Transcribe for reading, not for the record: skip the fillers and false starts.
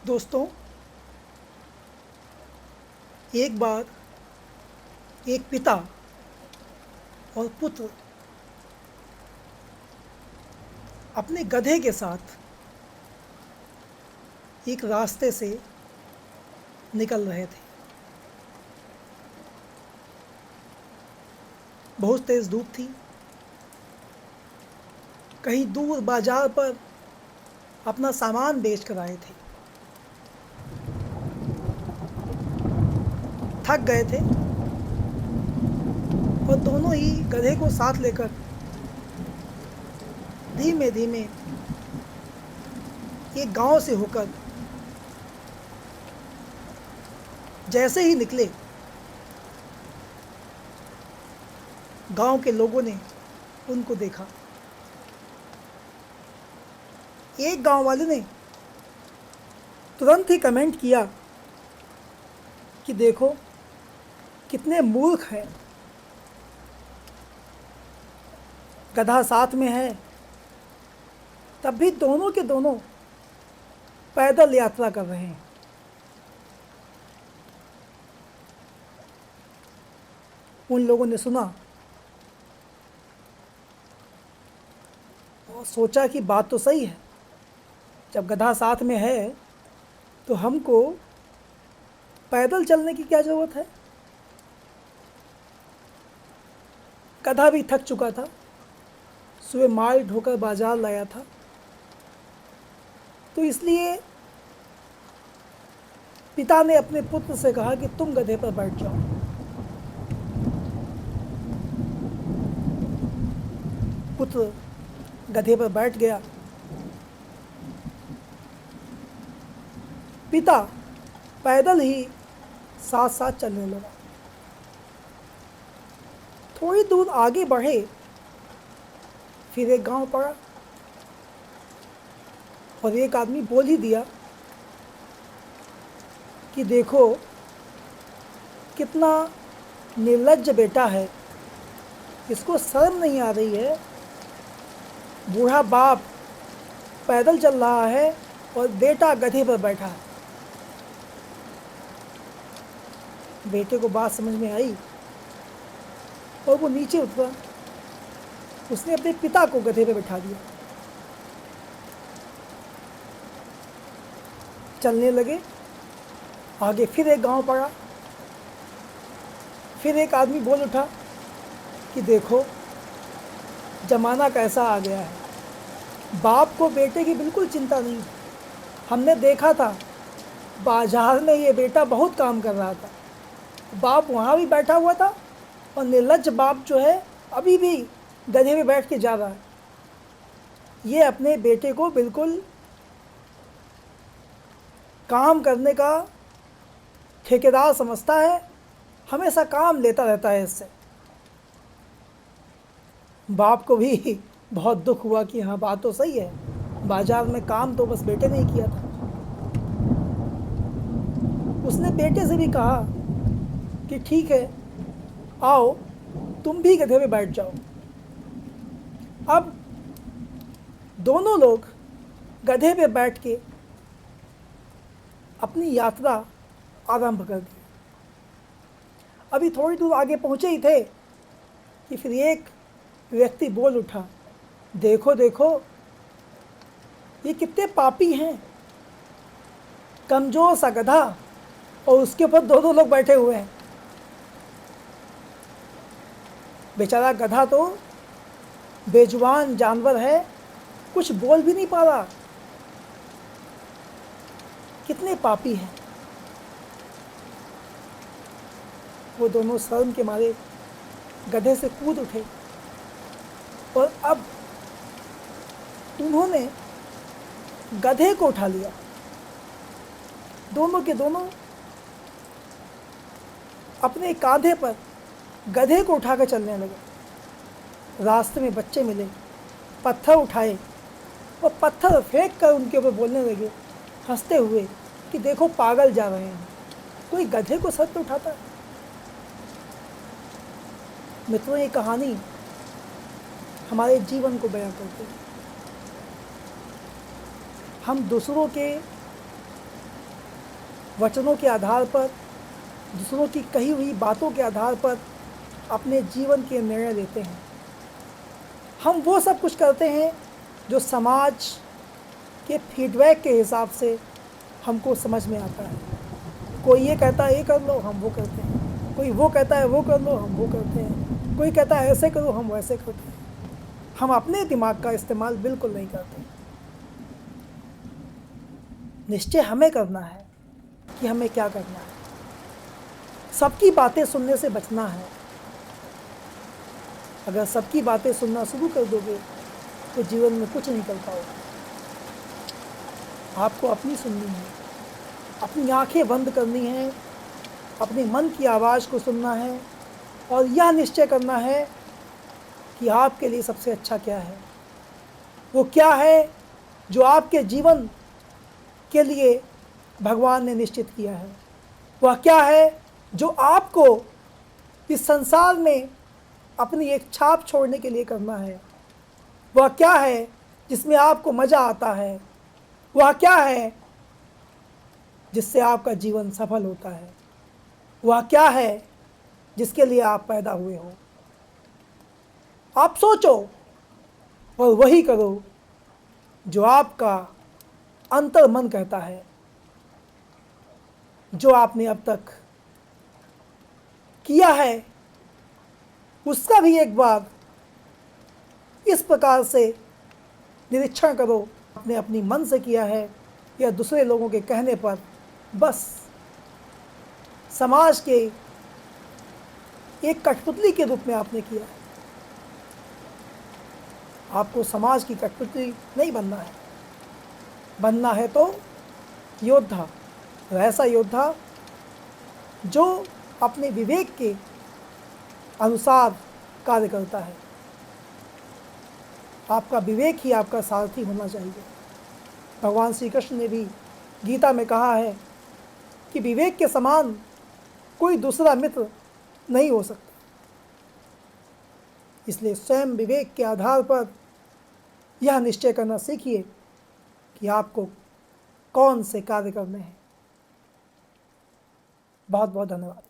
दोस्तों, एक बार एक पिता और पुत्र अपने गधे के साथ एक रास्ते से निकल रहे थे। बहुत तेज़ धूप थी। कहीं दूर बाजार पर अपना सामान बेच कर आए थे। थक गए थे और दोनों ही गधे को साथ लेकर धीमे धीमे एक गांव से होकर जैसे ही निकले, गांव के लोगों ने उनको देखा। एक गांव वाले ने तुरंत ही कमेंट किया कि देखो कितने मूर्ख हैं, गधा साथ में है तब भी दोनों के दोनों पैदल यात्रा कर रहे हैं। उन लोगों ने सुना और सोचा कि बात तो सही है, जब गधा साथ में है तो हमको पैदल चलने की क्या ज़रूरत है। गधा भी थक चुका था, सुबह माल ढोकर बाजार लाया था, तो इसलिए पिता ने अपने पुत्र से कहा कि तुम गधे पर बैठ जाओ। पुत्र गधे पर बैठ गया। पिता पैदल ही साथ साथ चलने लगा। थोड़ी दूर आगे बढ़े, फिर एक गांव पड़ा और एक आदमी बोल ही दिया कि देखो कितना निर्लज्ज बेटा है, इसको शर्म नहीं आ रही है। बूढ़ा बाप पैदल चल रहा है और बेटा गधे पर बैठा है। बेटे को बात समझ में आई और वो नीचे उतरा। उसने अपने पिता को गधे पे बिठा दिया। चलने लगे। आगे फिर एक गांव पड़ा। फिर एक आदमी बोल उठा कि देखो जमाना कैसा आ गया है, बाप को बेटे की बिल्कुल चिंता नहीं। हमने देखा था बाजार में ये बेटा बहुत काम कर रहा था, बाप वहाँ भी बैठा हुआ था और निर्लज्ज बाप जो है अभी भी गधे में बैठ के जा रहा है। ये अपने बेटे को बिल्कुल काम करने का ठेकेदार समझता है, हमेशा काम लेता रहता है इससे। बाप को भी बहुत दुख हुआ कि हाँ बात तो सही है, बाजार में काम तो बस बेटे ने ही किया था। उसने बेटे से भी कहा कि ठीक है, आओ तुम भी गधे पे बैठ जाओ। अब दोनों लोग गधे पे बैठ के अपनी यात्रा आरंभ कर दी। अभी थोड़ी दूर आगे पहुँचे ही थे कि फिर एक व्यक्ति बोल उठा, देखो देखो ये कितने पापी हैं, कमज़ोर सा गधा और उसके ऊपर दोनों लोग बैठे हुए हैं। बेचारा गधा तो बेजुबान जानवर है, कुछ बोल भी नहीं पा रहा। कितने पापी हैं। वो दोनों शर्म के मारे गधे से कूद उठे और अब उन्होंने गधे को उठा लिया। दोनों के दोनों अपने कांधे पर गधे को उठाकर चलने लगे। रास्ते में बच्चे मिले, पत्थर उठाए और पत्थर फेंक कर उनके ऊपर बोलने लगे हंसते हुए कि देखो पागल जा रहे हैं, कोई गधे को सर पे उठाता है। मित्रों, ये कहानी हमारे जीवन को बयां करती है। हम दूसरों के वचनों के आधार पर, दूसरों की कही हुई बातों के आधार पर अपने जीवन के निर्णय लेते हैं। हम वो सब कुछ करते हैं जो समाज के फीडबैक के हिसाब से हमको समझ में आता है। कोई ये कहता है ये कर लो, हम वो करते हैं। कोई वो कहता है वो कर लो, हम वो करते हैं। कोई कहता है ऐसे करो, हम वैसे करते हैं। हम अपने दिमाग का इस्तेमाल बिल्कुल नहीं करते। निश्चय हमें करना है कि हमें क्या करना है। सबकी बातें सुनने से बचना है। अगर सबकी बातें सुनना शुरू कर दोगे तो जीवन में कुछ नहीं कर पाओगे। आपको अपनी सुननी है, अपनी आंखें बंद करनी है, अपने मन की आवाज़ को सुनना है और यह निश्चय करना है कि आपके लिए सबसे अच्छा क्या है। वो क्या है जो आपके जीवन के लिए भगवान ने निश्चित किया है। वह क्या है जो आपको इस संसार में अपनी एक छाप छोड़ने के लिए करना है। वह क्या है जिसमें आपको मज़ा आता है। वह क्या है जिससे आपका जीवन सफल होता है। वह क्या है जिसके लिए आप पैदा हुए हो। आप सोचो और वही करो जो आपका अंतर मन कहता है, जो आपने अब तक किया है उसका भी एक बार इस प्रकार से निरीक्षण करो। आपने अपनी मन से किया है या दूसरे लोगों के कहने पर बस समाज के एक कठपुतली के रूप में आपने किया है। आपको समाज की कठपुतली नहीं बनना है। बनना है तो योद्धा, ऐसा योद्धा जो अपने विवेक के अनुसार कार्य करता है। आपका विवेक ही आपका सारथी होना चाहिए। भगवान श्री कृष्ण ने भी गीता में कहा है कि विवेक के समान कोई दूसरा मित्र नहीं हो सकता। इसलिए स्वयं विवेक के आधार पर यह निश्चय करना सीखिए कि आपको कौन से कार्य करने हैं। बहुत बहुत धन्यवाद।